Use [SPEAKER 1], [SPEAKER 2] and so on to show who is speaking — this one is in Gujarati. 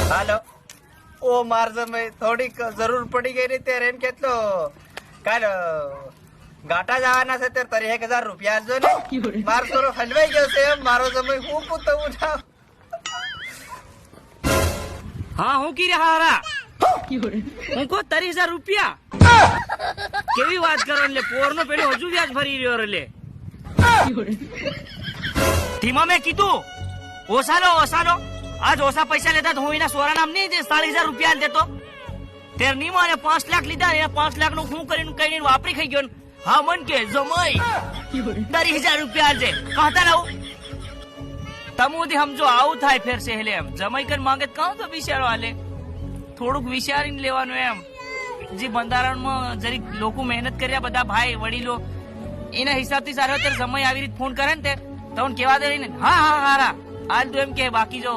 [SPEAKER 1] હાલો ઓ માર જમાઈ થોડીક જરૂર પડી ગઈ ને ત્યારે એમ કેટલો કાલ ગાટા જવાના છે ત્યારે 1000 રૂપિયા આપજો ને મારો થોડો હલવાઈ ગયો છે એમ મારો જમાઈ હું પૂછતો ઉઠાવ
[SPEAKER 2] હા હું કી હારા હું કો 30000 રૂપિયા કેવી વાત કરો એટલે પોરનો પેલો હજુ વ્યાજ ભરી રહ્યો રે ધીમા મેં કીધું ઓસાલો આજ ઓછા પૈસા લેતા તો હું એના સોરા નામ નહીં 40000 રૂપિયા દેતો તેર નીમો અને 5 લાખ લીધા એ 5 લાખ નું હું કરીને વાપરી ખાઈ ગયો હા મન કે જમાઈ 30000 રૂપિયા છે કહતા રહું તમુદી સમજો આવું થાય ફેર છે એટલે એમ જમાઈ કર માંગે કહું તો વિચારો હાલે થોડુંક વિચારીને લેવાનું એમ જે બંધારણમાં જરીક લોકો મહેનત કર્યા બધા ભાઈ વડીલો એના હિસાબથી સારો ત્યારે જમાઈ આવી રીતે ફોન કરે ને તે તમને કેવા દે ને હા હારા હાલ તો એમ કે બાકી જો